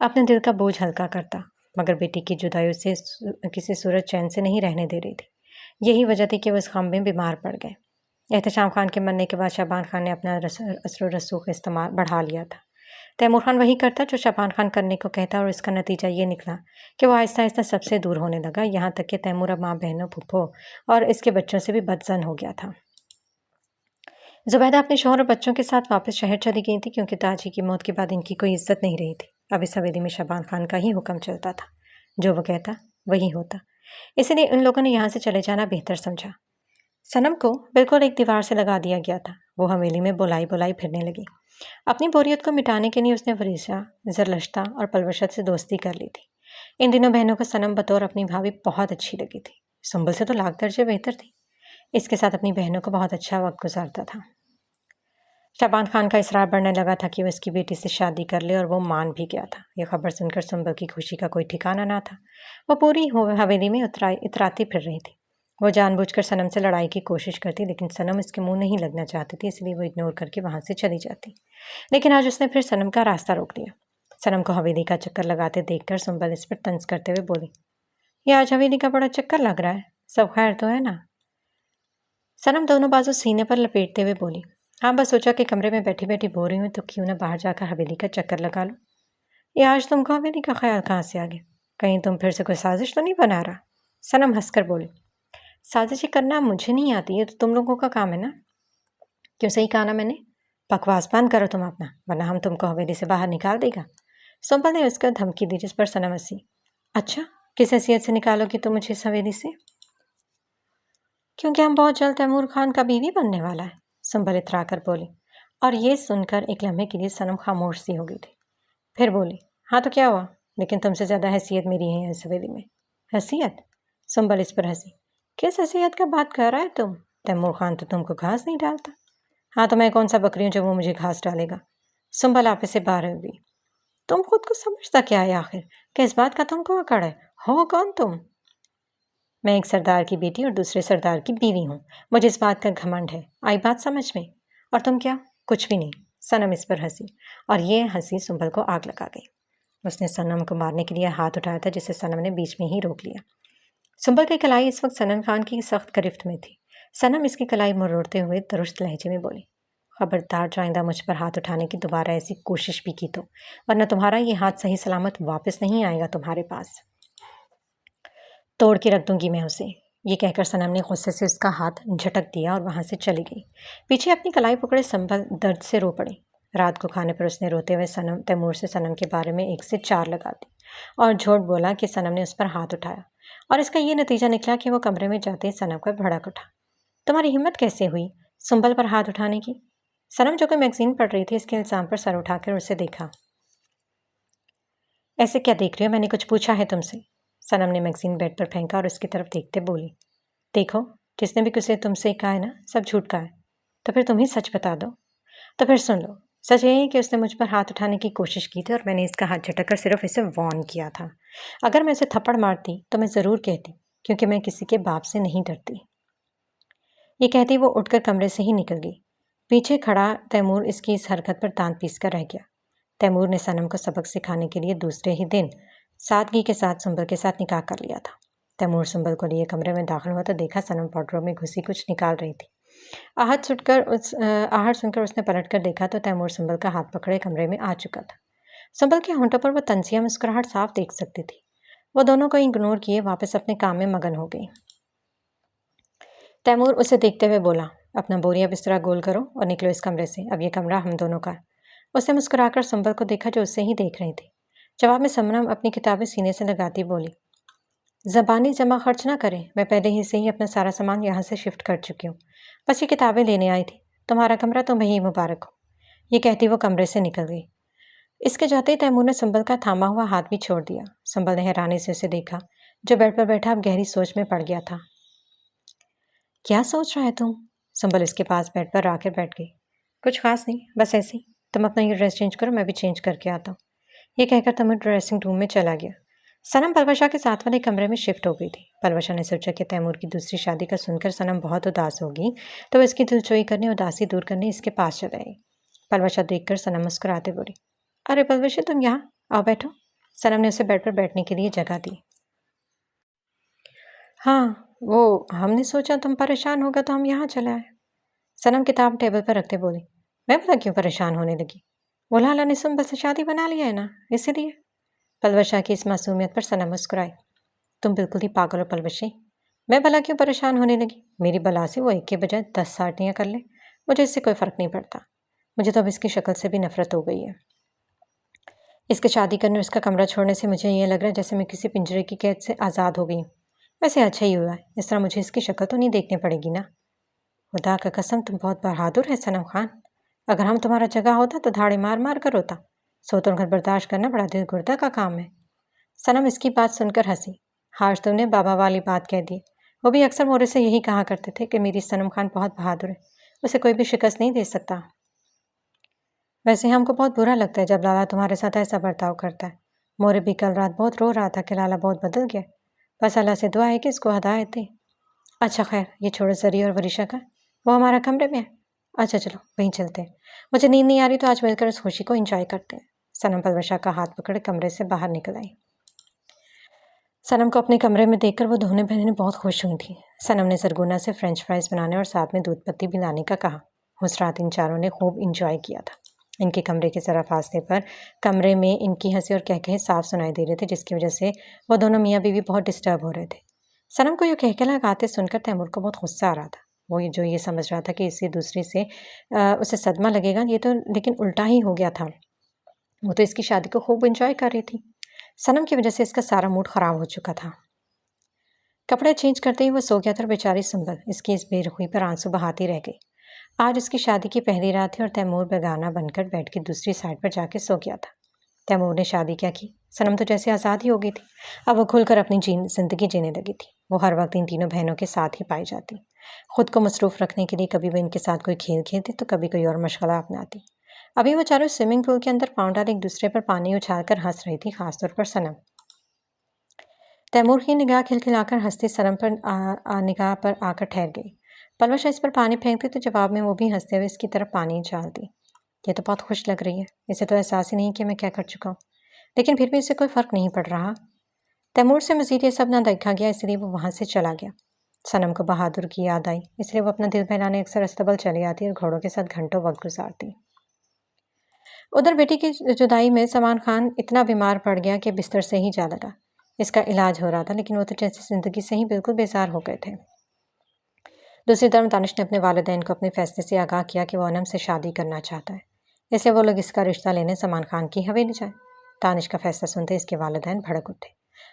Speaker 1: اپنے دل کا بوجھ ہلکا کرتا، مگر بیٹی کی جدائی اسے کسی صورت چین سے نہیں رہنے دے رہی تھی. یہی وجہ تھی کہ وہ اس غم میں بیمار پڑ گئے. احتشام خان کے مرنے کے بعد شبان خان نے اپنا اثر و رسوخ استعمال بڑھا لیا تھا. تیمور خان وہی کرتا جو شبان خان کرنے کو کہتا، اور اس کا نتیجہ یہ نکلا کہ وہ آہستہ آہستہ سب سے دور ہونے لگا، یہاں تک کہ تیمور اب ماں بہنوں، پھپھو اور اس کے بچوں سے بھی بدظن ہو گیا تھا. زبیدہ اپنے شوہر اور بچوں کے ساتھ واپس شہر چلی گئی تھی، کیونکہ تاجی کی موت کے بعد ان کی کوئی عزت نہیں رہی تھی. اب اس حویلی میں شبان خان کا ہی حکم چلتا تھا. جو وہ کہتا وہی ہوتا. اسی لیے ان لوگوں نے یہاں سے چلے جانا بہتر سمجھا. صنم کو بالکل ایک دیوار سے لگا دیا گیا تھا. وہ حویلی میں بولائی بولائی پھرنے لگی۔ اپنی بوریت کو مٹانے کے لیے اس نے فریشہ، زرلشتہ اور پلوشت سے دوستی کر لی تھی۔ ان دنوں بہنوں کو صنم بطور اپنی بھابھی بہت اچھی لگی تھی۔ سنبل سے تو لاکھ درجے بہتر تھی۔ اس کے ساتھ اپنی بہنوں کو بہت اچھا وقت گزارتا تھا۔ شعبان خان کا اصرار بڑھنے لگا تھا کہ وہ اس کی بیٹی سے شادی کر لے، اور وہ مان بھی گیا تھا۔ یہ خبر سن کر سنبل کی خوشی کا کوئی ٹھکانہ نہ تھا۔ وہ پوری حویلی میں اتراتی پھر رہی تھی۔ وہ جان بوجھ کر صنم سے لڑائی کی کوشش کرتی، لیکن صنم اس کے منہ نہیں لگنا چاہتی تھی، اس لیے وہ اگنور کر کے وہاں سے چلی جاتی۔ لیکن آج اس نے پھر صنم کا راستہ روک لیا۔ صنم کو حویلی کا چکر لگاتے دیکھ کر سنبل اس پر طنز کرتے ہوئے بولی، یہ آج حویلی کا بڑا چکر لگ رہا ہے، سب خیر تو ہے نا؟ صنم دونوں بازو سینے پر لپیٹتے ہوئے بولی، ہاں بس سوچا کہ کمرے میں بیٹھی بیٹھی بور رہی ہوں تو کیوں نہ باہر جا کر حویلی کا چکر لگا لوں۔ یہ آج تم کو حویلی کا خیال کہاں سے آ گیا؟ کہیں تم پھر سے کوئی سازش تو نہیں بنا رہا؟ صنم ہنس کر بولی، سازشیں کرنا مجھے نہیں آتی، یہ تو تم لوگوں کا کام ہے نا۔ کیوں صحیح کہا نا میں نے؟ بکواس بند کرو تم اپنا، ورنہ ہم تم کو حویلی سے باہر نکال دے گا۔ سنبل نے اس کو دھمکی دی، جس پر صنم ہنسی۔ اچھا، کس حیثیت سے نکالو گی تم مجھے اس حویلی سے؟ کیونکہ ہم بہت جلد تیمور خان کا بیوی بننے والا ہے، سنبل اترا کر بولی۔ اور یہ سن کر ایک لمحے کے لیے صنم خاموش سی ہو گئی تھی۔ پھر بولی، ہاں تو کیا ہوا، لیکن تم سے زیادہ حیثیت میری ہے اس حویلی میں۔ حیثیت؟ سنبل اس پر ہنسی۔ کس حیثیت کا بات کر رہا ہے تم؟ تیمور خان تو تم کو گھاس نہیں ڈالتا۔ ہاں تو میں کون سا بکری ہوں جو وہ مجھے گھاس ڈالے گا؟ سنبل آپے سے باہر ہو گئی۔ تم خود کو سمجھتا کیا ہے آخر، کہ اس بات کا تم کو اکڑ ہے؟ ہو کون تم؟ میں ایک سردار کی بیٹی اور دوسرے سردار کی بیوی ہوں، مجھے اس بات کا گھمنڈ ہے، آئی بات سمجھ میں؟ اور تم کیا؟ کچھ بھی نہیں۔ صنم اس پر ہنسی، اور یہ ہنسی سنبل کو آگ لگا گئی۔ اس نے صنم کو مارنے کے لیے ہاتھ اٹھایا تھا، جسے صنم نے بیچ میں ہی روک لیا۔ سنبل کی کلائی اس وقت صنم خان کی سخت گرفت میں تھی۔ صنم اس کی کلائی مروڑتے ہوئے درست لہجے میں بولی، خبردار جو آئندہ مجھ پر ہاتھ اٹھانے کی دوبارہ ایسی کوشش بھی کی تو، ورنہ تمہارا یہ ہاتھ صحیح سلامت واپس نہیں آئے گا تمہارے پاس، توڑ کے رکھ دوں گی میں اسے۔ یہ کہہ کر صنم نے غصے سے اس کا ہاتھ جھٹک دیا اور وہاں سے چلی گئی۔ پیچھے اپنی کلائی پکڑے سنبل درد سے رو پڑی۔ رات کو کھانے پر اس نے روتے ہوئے تیمور سے صنم کے بارے میں 1 سے 4 لگا دی، اور جھوٹ بولا کہ صنم نے اس پر ہاتھ اٹھایا، اور اس کا یہ نتیجہ نکلا کہ وہ کمرے میں جاتے ہی صنم کا بھڑک اٹھا۔ تمہاری ہمت کیسے ہوئی سنبل پر ہاتھ اٹھانے کی؟ صنم جو کوئی میگزین پڑھ رہی تھی، اس کے الزام پر سر اٹھا کر اسے دیکھا۔ ایسے کیا دیکھ رہی ہو، میں نے کچھ پوچھا ہے تم سے؟ صنم نے میگزین بیڈ پر پھینکا اور اس کی طرف دیکھتے بولی، دیکھو، جس نے بھی کچھ تم سے کہا ہے نا، سب جھوٹ کا ہے، تو پھر تم ہی سچ بتا دو۔ تو پھر سن لو، سچ یہ ہے کہ اس نے مجھ پر ہاتھ اٹھانے کی کوشش کی تھی، اور میں نے اس کا ہاتھ جھٹک کر صرف اسے وارن کیا تھا۔ اگر میں اسے تھپڑ مارتی تو میں ضرور کہتی، کیونکہ میں کسی کے باپ سے نہیں ڈرتی۔ یہ کہتی وہ اٹھ کر کمرے سے ہی نکل گئی۔ پیچھے کھڑا تیمور اس کی اس حرکت پر دانت پیس کر رہ گیا۔ تیمور نے صنم کو سبق سکھانے کے لیے دوسرے ہی دن سادگی کے ساتھ سنبل کے ساتھ نکاح کر لیا تھا۔ تیمور سنبل کو لیے کمرے میں داخل ہوا تو دیکھا صنم واردروب میں گھسی کچھ نکال رہی تھی۔ آہٹ سن کر اس نے پلٹ کر دیکھا تو تیمور سنبل کا ہاتھ پکڑے کمرے میں آ چکا تھا۔ سنبل کے ہونٹوں پر وہ طنزیہ مسکراہٹ صاف دیکھ سکتی تھی۔ وہ دونوں کو اگنور کیے واپس اپنے کام میں مگن ہو گئی۔ تیمور اسے دیکھتے ہوئے بولا، اپنا بوریا بسترا گول کرو اور نکلو اس کمرے سے، اب یہ کمرہ ہم دونوں کا ہے۔ اس نے مسکرا کر سنبل کو دیکھا جو اسے ہی دیکھ رہی تھی۔ جواب میں صنم اپنی کتابیں سینے سے لگاتی بولی، زبانی جمع خرچ نہ کریں، میں پہلے ہی سے ہی اپنا سارا سامان یہاں سے شفٹ کر چکی ہوں، بس یہ کتابیں لینے آئی تھی، تمہارا کمرہ تمہیں ہی مبارک ہو۔ یہ کہتی وہ کمرے سے نکل گئی۔ اس کے جاتے ہی تیمور نے سنبل کا تھاما ہوا ہاتھ بھی چھوڑ دیا۔ سنبل نے حیرانی سے اسے دیکھا، جو بیڈ پر بیٹھا اب گہری سوچ میں پڑ گیا تھا۔ کیا سوچ رہا ہے تم؟ سنبل اس کے پاس بیڈ پر آ کر بیٹھ گئی۔ کچھ خاص نہیں، بس ایسے ہی، تم اپنا یہ ڈریس چینج کرو، میں بھی چینج کر کے آتا ہوں۔ یہ کہہ کر تیمور ڈریسنگ روم میں چلا گیا۔ صنم پلوشا کے ساتھ والے کمرے میں شفٹ ہو گئی تھی۔ پلوشا نے سوچا کہ تیمور کی دوسری شادی کا سن کر صنم بہت اداس ہوگی، تو وہ اس کی دلجوئی کرنے اور اداسی دور کرنے اس کے پاس چل آئی۔ پلوشا دیکھ کر صنم مسکراتے بولی، ارے پلوشا تم یہاں آؤ، بیٹھو۔ صنم نے اسے بیڈ پر بیٹھنے کے لیے جگہ دی۔ ہاں، ہم نے سوچا تم پریشان ہوگا تو ہم یہاں چلے آئے۔ صنم کتاب ٹیبل پر رکھتے بولی، میں پتہ کیوں پریشان ہونے لگی، وہ لالا نے سنبل سے شادی بنا لیا ہے نا، اسی لیے۔ پلوشا کی اس معصومیت پر صنم مسکرائی، تم بالکل ہی پاگل ہو پلوشی، میں بلا کیوں پریشان ہونے لگی؟ میری بلا سے وہ 1 کے بجائے 10 ساٹیاں کر لے، مجھے اس سے کوئی فرق نہیں پڑتا۔ مجھے تو اب اس کی شکل سے بھی نفرت ہو گئی ہے۔ اس کے شادی کرنے اور اس کا کمرہ چھوڑنے سے مجھے یہ لگ رہا ہے جیسے میں کسی پنجرے کی قید سے آزاد ہو گئی ہوں۔ ویسے اچھا ہی ہوا ہے، اس طرح مجھے اس کی شکل تو نہیں دیکھنی پڑے گی نا۔ خدا کا قسم تم بہت بہادر ہے صنم خان. اگر ہم تمہارا جگہ ہوتا تو دھاڑے مار مار کر روتا. سوتن کر برداشت کرنا بڑا دل گردہ کا کام ہے. صنم اس کی بات سن کر ہنسی. آج تم نے بابا والی بات کہہ دی. وہ بھی اکثر مورے سے یہی کہا کرتے تھے کہ میری صنم خان بہت بہادر ہے, اسے کوئی بھی شکست نہیں دے سکتا. ویسے ہم کو بہت برا لگتا ہے جب لالا تمہارے ساتھ ایسا برتاؤ کرتا ہے. مورے بھی کل رات بہت رو رہا تھا کہ لالا بہت بدل گیا. بس اللہ سے دعا ہے کہ اس کو ہدایت دے. اچھا خیر, یہ چھوڑو زری اور وریشا کا. وہ ہمارا کمرے میں ہے. اچھا چلو وہیں چلتے ہیں. مجھے نیند نہیں آ رہی تو آج مل کر اس خوشی کو انجوائے کرتے ہیں. صنم پلوشا کا ہاتھ پکڑ کمرے سے باہر نکل آئی. صنم کو اپنے کمرے میں دیکھ کر وہ دونوں بہنیں بہت خوش ہوئی تھیں. صنم نے سرگونا سے فرینچ فرائز بنانے اور ساتھ میں دودھ پتی بھی لانے کا کہا. اس رات ان چاروں نے خوب انجوائے کیا تھا. ان کے کمرے کے ذرا فاصلے پر کمرے میں ان کی ہنسی اور کہکہے صاف سنائی دے رہے تھے, جس کی وجہ سے وہ دونوں میاں بیوی بہت ڈسٹرب ہو رہے تھے. صنم کو یہ کہکہے لگاتے سن کر تیمور کو بہت غصہ آ رہا تھا. وہ جو یہ سمجھ رہا تھا کہ اسے دوسری سے اسے صدمہ لگے گا, یہ تو لیکن الٹا ہی ہو گیا تھا. وہ تو اس کی شادی کو خوب انجوائے کر رہی تھی. صنم کی وجہ سے اس کا سارا موڈ خراب ہو چکا تھا. کپڑے چینج کرتے ہی وہ سو گیا تھا اور بیچاری سنبل اس کی اس بے رخی پر آنسو بہاتی رہ گئی. آج اس کی شادی کی پہلی رات تھی اور تیمور بیگانہ بن کر بیڈ کی دوسری سائڈ پر جا کے سو گیا تھا. تیمور نے شادی کیا کی؟ صنم تو جیسے آزاد ہی ہو گئی تھی. اب وہ کھل کر اپنی زندگی جینے لگی تھی. وہ ہر وقت ان تینوں بہنوں کے ساتھ ہی پائی جاتی. خود کو مصروف رکھنے کے لیے کبھی وہ ان کے ساتھ کوئی کھیل کھیلتی تو کبھی کوئی اور مشغلہ اپناتی. ابھی وہ چاروں سوئمنگ پول کے اندر پاؤں ڈال ایک دوسرے پر پانی اچھال کر ہنس رہی تھی, خاص طور پر صنم. تیمور کی نگاہ کھلکھلا کر ہنستی صنم پر نگاہ پر آ کر ٹھہر گئی. پلوشا اس پر پانی پھینکتی تو جواب میں وہ بھی ہنستے ہوئے اس کی طرف پانی اچھالتی. یہ تو بہت خوش لگ رہی ہے. اسے تو احساس ہی نہیں کہ میں کیا کر چکا ہوں, لیکن پھر بھی اسے کوئی فرق نہیں پڑ رہا. تیمور سے مزید یہ سب نہ دیکھا گیا, اس لیے وہ وہاں سے چلا گیا. صنم کو بہادر کی یاد آئی, اس لیے وہ اپنا دل بہلانے اکثر استبل چلی آتی اور گھوڑوں کے ساتھ گھنٹوں وقت گزارتی. ادھر بیٹی کی جدائی میں سلمان خان اتنا بیمار پڑ گیا کہ بستر سے ہی جا لگا. اس کا علاج ہو رہا تھا, لیکن وہ تو جیسے زندگی سے ہی بالکل بیزار ہو گئے تھے. دوسری طرف دانش نے اپنے والدین کو اپنے فیصلے سے آگاہ کیا کہ وہ انم سے شادی کرنا چاہتا ہے, اس لیے وہ لوگ اس کا رشتہ لینے سلمان خان کی حویلی جائے. دانش کا فیصلہ سنتے اس کے والدین بھڑک اٹھے.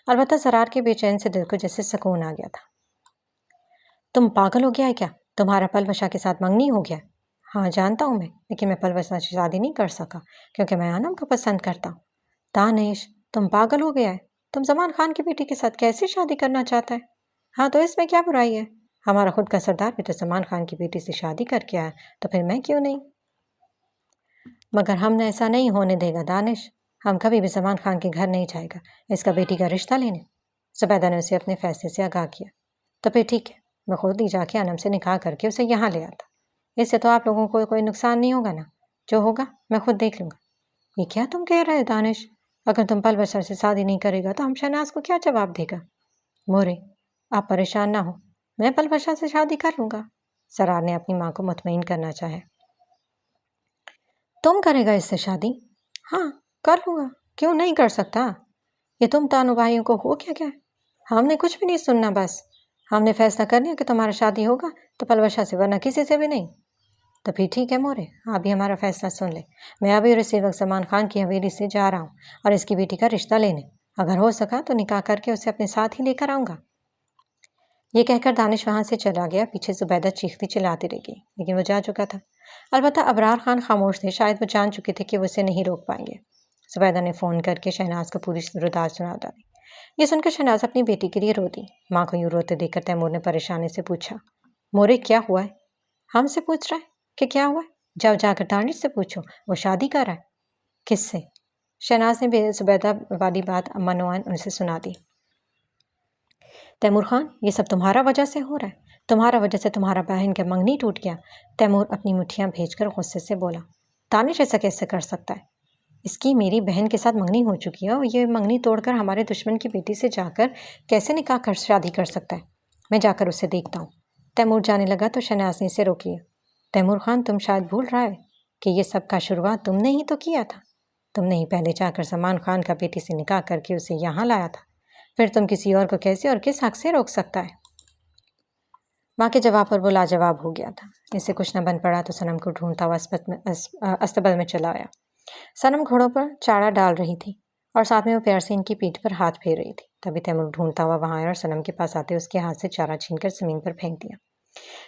Speaker 1: البتہ زرار کے بے چین سے دل کو جیسے سکون آ گیا تھا. تم پاگل ہو گیا ہے کیا؟ تمہارا پلوشا کے ساتھ منگنی ہو گیا؟ ہاں جانتا ہوں میں, لیکن میں پلوشا سے شادی نہیں کر سکا کیونکہ میں انم کو پسند کرتا ہوں. دانش تم پاگل ہو گیا ہے. تم سلمان خان کی بیٹی کے ساتھ کیسے شادی کرنا چاہتا ہے؟ ہاں تو اس میں کیا برائی ہے؟ ہمارا خود کا سردار بھی تو سلمان خان کی بیٹی سے شادی کر کے آیا, تو پھر میں کیوں نہیں؟ مگر ہم نے ایسا نہیں ہونے دے گا دانش. ہم کبھی بھی سلمان خان کے گھر نہیں جائے گا اس کا بیٹی کا رشتہ لینے. زبیدہ نے اسے اپنے فیصلے سے آگاہ کیا. تو پھر ٹھیک ہے, میں خود ہی جا کے انم سے نکاح کر کے اسے یہاں لے آتا. اس سے تو آپ لوگوں کو کوئی نقصان نہیں ہوگا نا. جو ہوگا میں خود دیکھ لوں گا. یہ کیا تم کہہ رہے دانش؟ اگر تم پلوشا سے شادی نہیں کرے گا تو ہم شہناز کو کیا جواب دے گا؟ مورے آپ پریشان نہ ہو, میں پلوشا سے شادی کر لوں گا. سرار نے اپنی ماں کو مطمئن کرنا چاہے. تم کرے گا اس سے شادی؟ ہاں کر لوں گا, کیوں نہیں کر سکتا؟ یہ تم تانو بھائیوں کو ہو کیا کیا؟ ہم نے کچھ بھی نہیں سننا, بس ہم نے فیصلہ کر لیا کہ تمہارا شادی ہوگا تو پلوشا سے, ورنہ کسی سے بھی نہیں. تو پھر ٹھیک ہے مورے, آپ بھی ہمارا فیصلہ سن لیں. میں ابھی اور اسی وقت سلمان خان کی حویلی سے جا رہا ہوں اور اس کی بیٹی کا رشتہ لینے. اگر ہو سکا تو نکاح کر کے اسے اپنے ساتھ ہی لے کر آؤں گا. یہ کہہ کر دانش وہاں سے چلا گیا. پیچھے زبیدہ چیختی چلاتی رہ گئی, لیکن وہ جا چکا تھا. البتہ ابرار خان خاموش تھے, شاید وہ جان چکے تھے کہ وہ اسے نہیں روک پائیں گے. زبیدہ نے فون کر کے شہناز کو پوری روداد سنا ڈالی. یہ سن کر شہناز اپنی بیٹی کے لیے رو دی. ماں کو یوں روتے دیکھ کر تیمور نے پریشانی سے پوچھا, مورے کیا ہوا ہے؟ ہم سے پوچھ رہا ہے کہ کیا ہوا ہے؟ جاؤ جا کر دانش سے پوچھو, وہ شادی کر رہا ہے. کس سے؟ شہناز نے زبیدہ والی بات منوان ان سے سنا دی. تیمور خان یہ سب تمہارا وجہ سے ہو رہا ہے. تمہارا وجہ سے تمہارا بہن کا منگنی ٹوٹ گیا. تیمور اپنی مٹھیاں بھیج کر غصے سے بولا. دانش ایسا کیسے کر سکتا ہے؟ اس کی میری بہن کے ساتھ منگنی ہو چکی ہے, اور یہ منگنی توڑ کر ہمارے دشمن کی بیٹی سے جا کر کیسے نکاح کر شادی کر سکتا ہے؟ میں جا کر اسے دیکھتا ہوں. تیمور جانے لگا تو شہناز نے اسے روک لیا. تیمور خان تم شاید بھول رہا ہے کہ یہ سب کا شروعات تم نے ہی تو کیا تھا. تم نے ہی پہلے جا کر سلمان خان کا بیٹی سے نکاح کر کے اسے یہاں لایا تھا. پھر تم کسی اور کو کیسے اور کس حق سے روک سکتا ہے؟ ماں کے جواب پر وہ لاجواب ہو گیا تھا. اس سے کچھ نہ بن پڑا تو صنم کو ڈھونڈتا ہوا استبل میں چلا آیا. صنم گھوڑوں پر چاڑا ڈال رہی تھی اور ساتھ میں وہ پیار سے ان کی پیٹھ پر ہاتھ پھیر رہی تھی. تبھی تیمور ڈھونڈتا ہوا وہاں آیا اور صنم کے پاس آتے اس کے ہاتھ سے چارہ چھین کر زمین پر پھینک دیا.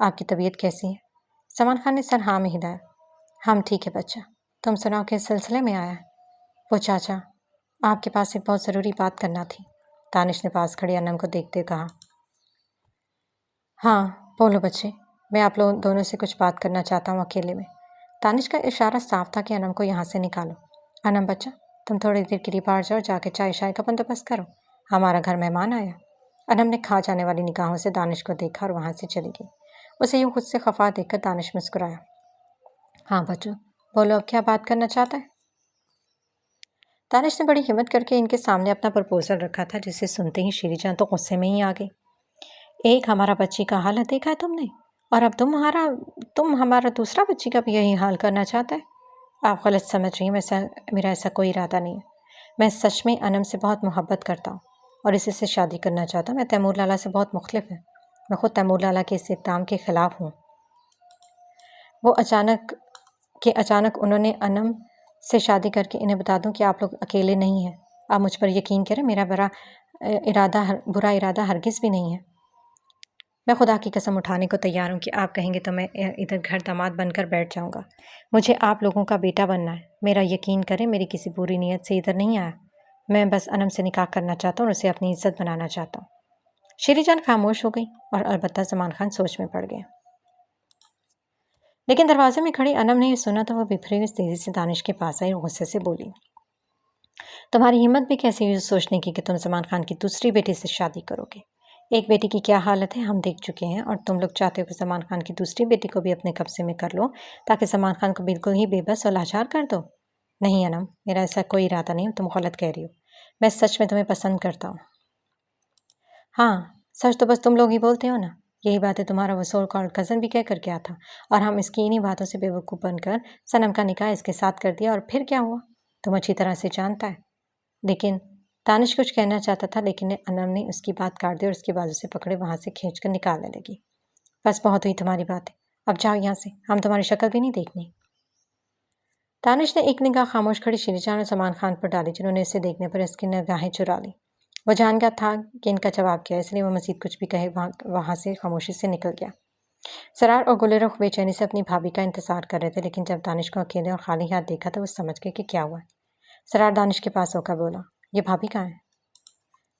Speaker 1: آپ کی طبیعت کیسی ہے؟ سلمان خان نے سر ہاں میں ہلایا۔ ہم ٹھیک ہے بچہ، تم سناؤ کس سلسلے میں آیا ہے؟ وہ چاچا، آپ کے پاس ایک بہت ضروری بات کرنا تھی، دانش نے پاس کھڑی انم کو دیکھتے کہا۔ ہاں بولو بچے، میں آپ لوگ دونوں سے کچھ بات کرنا چاہتا ہوں اکیلے میں۔ دانش کا اشارہ صاف تھا کہ انم کو یہاں سے نکالو۔ انم بچہ، تم تھوڑی دیر کے لیے باہر جاؤ، جا کے چائے شائے کا بندوبست کرو، ہمارا گھر مہمان آیا۔ انم نے کھا جانے والی نگاہوں سے دانش کو دیکھا اور وہاں سے چلی گئی۔ اسے یوں خود سے خفا دیکھ کر دانش مسکرایا۔ ہاں بچو، بولو اب کیا بات کرنا چاہتا ہے؟ دانش نے بڑی ہمت کر کے ان کے سامنے اپنا پرپوزل رکھا تھا، جسے سنتے ہی شیری جان تو غصے میں ہی آ گئی۔ ایک ہمارا بچی کا حالت دیکھا ہے تم نے، اور اب تم ہمارا دوسرا بچی کا بھی یہی حال کرنا چاہتا ہے؟ آپ غلط سمجھ رہی ہیں، میرا ایسا کوئی ارادہ نہیں ہے۔ میں سچ میں انم سے بہت محبت کرتا ہوں اور اسی سے شادی کرنا چاہتا ہوں۔ میں تیمور لالا سے بہت مختلف ہوں، میں خود تیمور لالا کے اس اقدام کے خلاف ہوں۔ وہ اچانک انہوں نے انم سے شادی کر کے انہیں بتا دوں کہ آپ لوگ اکیلے نہیں ہیں۔ آپ مجھ پر یقین کریں، میرا برا ارادہ ہرگز بھی نہیں ہے۔ میں خدا کی قسم اٹھانے کو تیار ہوں کہ آپ کہیں گے تو میں ادھر گھر داماد بن کر بیٹھ جاؤں گا۔ مجھے آپ لوگوں کا بیٹا بننا ہے۔ میرا یقین کریں، میری کسی بری نیت سے ادھر نہیں آیا۔ میں بس انم سے نکاح کرنا چاہتا ہوں اور اسے اپنی عزت بنانا چاہتا ہوں۔ شیری جان خاموش ہو گئی اور البتہ زمان خان سوچ میں پڑ گئے۔ لیکن دروازے میں کھڑی انم نے یہ سنا تو وہ بفری ہوئی تیزی سے دانش کے پاس آئی اور غصے سے بولی، تمہاری ہمت بھی کیسی ہوئی سوچنے کی کہ تم زمان خان کی دوسری بیٹی سے شادی کرو گے؟ ایک بیٹی کی کیا حالت ہے ہم دیکھ چکے ہیں، اور تم لوگ چاہتے ہو کہ زمان خان کی دوسری بیٹی کو بھی اپنے قبضے میں کر لو تاکہ زمان خان کو بالکل ہی بے بس اور لاچار کر دو۔ نہیں انم، میرا ایسا کوئی ارادہ نہیں، تم غلط کہہ رہی ہو۔ میں سچ میں تمہیں پسند کرتا ہوں۔ ہاں، سچ تو بس تم لوگ ہی بولتے ہو نا۔ یہی باتیں تمہارا وہ سو کالڈ کزن بھی کہہ کر گیا تھا، اور ہم اس کی انہی باتوں سے بے وقوف بن کر صنم کا نکاح اس کے ساتھ کر دیا، اور پھر کیا ہوا تم اچھی طرح سے جانتا ہے۔ لیکن دانش کچھ کہنا چاہتا تھا، لیکن انم نے اس کی بات کاٹ دی اور اس کی بازو سے پکڑے وہاں سے کھینچ کر نکالنے لگی۔ بس بہت ہوئی تمہاری باتیں، اب جاؤ یہاں سے، ہم تمہاری شکل بھی نہیں دیکھنی۔ دانش نے ایک نگاہ خاموش کھڑی شیری جان اور زمان خان پر ڈالی، جنہوں نے اسے دیکھنے پر اس کی نگاہیں چرا لی۔ وہ جان گیا تھا کہ ان کا جواب کیا ہے، اس لیے وہ مزید کچھ بھی کہے وہاں سے خاموشی سے نکل گیا۔ سرار اور گلرخ بے چینی سے اپنی بھابھی کا انتظار کر رہے تھے، لیکن جب دانش کو اکیلے اور خالی ہاتھ دیکھا تو وہ سمجھ گئے کہ کیا ہوا ہے۔ سرار دانش کے پاس ہو کر بولا، یہ بھابھی کہاں ہے؟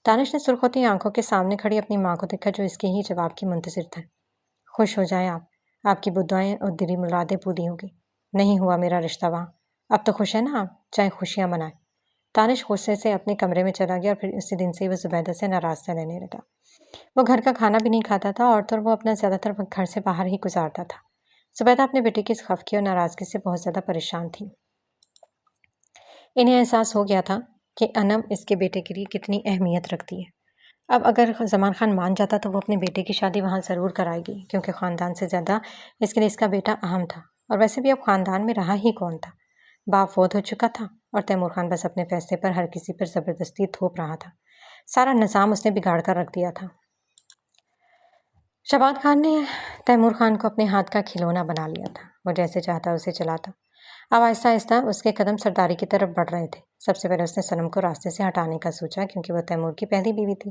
Speaker 1: دانش نے سرخ ہوتی آنکھوں کے سامنے کھڑی اپنی ماں کو دیکھا، جو اس کے ہی جواب کی منتظر تھا۔ خوش ہو جائیں آپ کی بدعائیں اور دلی مرادیں پوری ہوگی۔ نہیں ہوا میرا رشتہ وہاں، اب تو خوش ہے نا آپ، چاہے خوشیاں منائیں۔ دانش غصے سے اپنے کمرے میں چلا گیا اور پھر اسی دن سے ہی وہ زبیدہ سے ناراض سا رہنے لگا۔ وہ گھر کا کھانا بھی نہیں کھاتا تھا اور وہ اپنا زیادہ تر وقت گھر سے باہر ہی گزارتا تھا۔ زبیدہ اپنے بیٹے کی اس خفگی اور ناراضگی سے بہت زیادہ پریشان تھی۔ انہیں احساس ہو گیا تھا کہ انم اس کے بیٹے کے لیے کتنی اہمیت رکھتی ہے۔ اب اگر زمان خان مان جاتا تو وہ اپنے بیٹے کی شادی وہاں ضرور کرائے گی، کیونکہ خاندان سے زیادہ اس کے لیے اس کا بیٹا اہم تھا، اور ویسے بھی اب خاندان میں رہا ہی کون تھا۔ باپ فوت ہو چکا تھا اور تیمور خان بس اپنے فیصلے پر ہر کسی پر زبردستی تھوپ رہا تھا۔ سارا نظام اس نے بگاڑ کر رکھ دیا تھا۔ شبان خان نے تیمور خان کو اپنے ہاتھ کا کھلونا بنا لیا تھا، وہ جیسے چاہتا اسے چلاتا۔ اب آہستہ آہستہ اس کے قدم سرداری کی طرف بڑھ رہے تھے۔ سب سے پہلے اس نے صنم کو راستے سے ہٹانے کا سوچا، کیونکہ وہ تیمور کی پہلی بیوی تھی،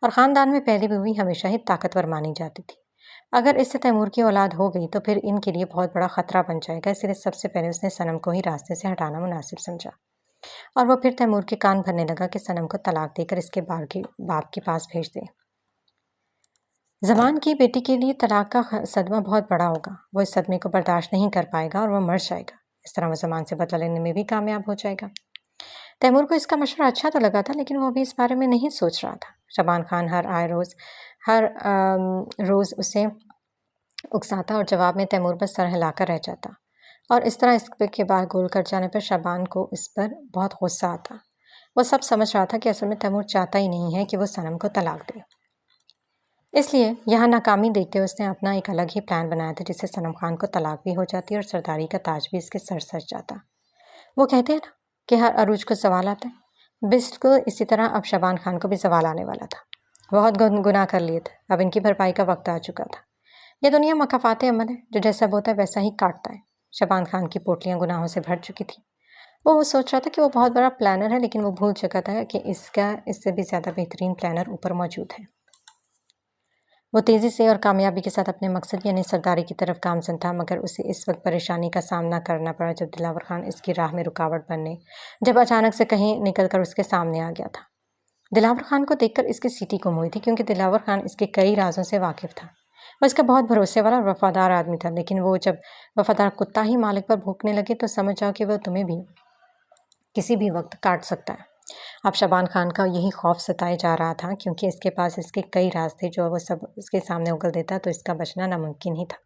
Speaker 1: اور خاندان میں پہلی بیوی ہمیشہ ہی طاقتور مانی جاتی تھی۔ اگر اس سے تیمور کی اولاد ہو گئی تو پھر ان کے لیے بہت بڑا خطرہ بن جائے گا، اس لیے سب سے پہلے اس نے صنم کو ہی راستے سے ہٹانا مناسب سمجھا، اور وہ پھر تیمور کے کان بھرنے لگا کہ صنم کو طلاق دے کر اس کے باپ کے پاس بھیج دے۔ زمان کی بیٹی کے لیے طلاق کا صدمہ بہت بڑا ہوگا، وہ اس صدمے کو برداشت نہیں کر پائے گا اور وہ مر جائے گا۔ اس طرح وہ زمان سے بدلہ لینے میں بھی کامیاب ہو جائے گا۔ تیمور کو اس کا مشورہ اچھا تو لگا تھا، لیکن وہ ابھی اس بارے میں نہیں سوچ رہا تھا۔ شبان خان ہر روز اسے اکساتا اور جواب میں تیمور بس سر ہلا کر رہ جاتا، اور اس طرح اس کے بعد گول کر جانے پر شبان کو اس پر بہت غصہ آتا۔ وہ سب سمجھ رہا تھا کہ اصل میں تیمور چاہتا ہی نہیں ہے کہ وہ صنم کو طلاق دے، اس لیے یہاں ناکامی دیکھتے ہوئے اس نے اپنا ایک الگ ہی پلان بنایا تھا، جس سے صنم خان کو طلاق بھی ہو جاتی اور سرداری کا تاج بھی اس کے سر سج جاتا۔ وہ کہتے ہیں نا کہ ہر عروج کو زوال آتا ہے، بالکل اسی طرح اب شبان خان کو بھی زوال آنے والا تھا۔ بہت گناہ کر لیے تھے، اب ان کی بھرپائی کا وقت آ چکا تھا۔ یہ دنیا مکافات عمل ہے، جو جیسا بوتا ہے ویسا ہی کاٹتا ہے۔ شبان خان کی پوٹلیاں گناہوں سے بھر چکی تھی۔ وہ سوچ رہا تھا کہ وہ بہت بڑا پلانر ہے، لیکن وہ بھول چکا تھا کہ اس سے بھی زیادہ بہترین پلانر اوپر موجود ہے۔ وہ تیزی سے اور کامیابی کے ساتھ اپنے مقصد یعنی سرداری کی طرف گامزن تھا، مگر اسے اس وقت پریشانی کا سامنا کرنا پڑا جب دلاور خان اس کی راہ میں رکاوٹ بننے جب اچانک سے کہیں نکل کر اس کے سامنے آ گیا تھا۔ دلاور خان کو دیکھ کر اس کی سیٹی گم ہوئی تھی، کیونکہ دلاور خان اس کے کئی رازوں سے واقف تھا۔ وہ اس کا بہت بھروسے والا اور وفادار آدمی تھا، لیکن وہ جب وفادار کتا ہی مالک پر بھونکنے لگے تو سمجھ جاؤ کہ وہ تمہیں بھی کسی بھی وقت کاٹ سکتا ہے۔ اب شعبان خان کا یہی خوف ستائے جا رہا تھا، کیونکہ اس کے پاس اس کے کئی راز تھے جو وہ سب اس کے سامنے اگل دیتا تو اس کا بچنا ناممکن ہی تھا۔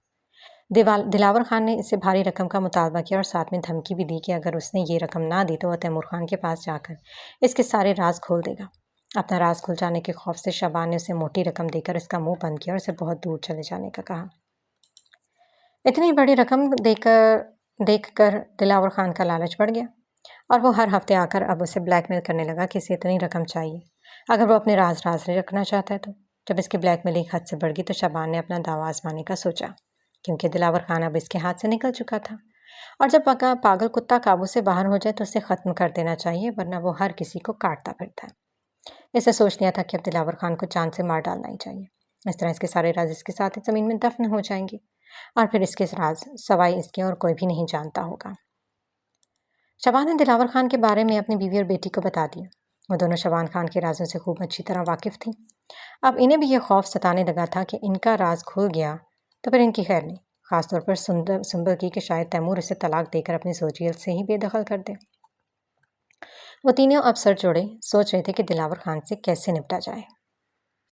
Speaker 1: دلاور خان نے اس سے بھاری رقم کا مطالبہ کیا اور ساتھ میں دھمکی بھی دی کہ اگر اس نے یہ رقم نہ دی تو وہ تیمور خان کے پاس جا کر اس کے سارے راز کھول دے گا۔ اپنا راز کھل جانے کے خوف سے شعبان نے اسے موٹی رقم دے کر اس کا منہ بند کیا اور اسے بہت دور چلے جانے کا کہا۔ اتنی بڑی رقم دیکھ کر دلاور خان کا لالچ بڑھ گیا اور وہ ہر ہفتے آ کر اب اسے بلیک میل کرنے لگا کہ اسے اتنی رقم چاہیے اگر وہ اپنے راز رکھنا چاہتا ہے تو۔ جب اس کی بلیک میل ایک حد سے بڑھ گئی تو شعبان نے اپنا دعویٰ آزمانے کا سوچا، کیونکہ دلاور خان اب اس کے ہاتھ سے نکل چکا تھا، اور جب پاگل کتا قابو سے باہر ہو جائے تو اسے ختم کر دینا چاہیے، ورنہ وہ ہر کسی کو کاٹتا پھرتا ہے۔ اسے سوچ لیا تھا کہ اب دلاور خان کو جان سے مار ڈالنا ہی چاہیے، اس طرح اس کے سارے راز اس کے ساتھ زمین میں دفن ہو جائیں گے اور پھر اس کے راز سوائے اس کے اور کوئی بھی نہیں جانتا ہوگا۔ شعبان نے دلاور خان کے بارے میں اپنی بیوی اور بیٹی کو بتا دیا۔ وہ دونوں شعبان خان کے رازوں سے خوب اچھی طرح واقف تھیں۔ اب انہیں بھی یہ خوف ستانے لگا تھا کہ ان کا راز کھل گیا تو پھر ان کی خیر نہیں، خاص طور پر سنبل کی کہ شاید تیمور اسے طلاق دے کر اپنی زوجیت سے ہی بے دخل کر دے۔ وہ تینوں اب سر جوڑے سوچ رہے تھے کہ دلاور خان سے کیسے نپٹا جائے۔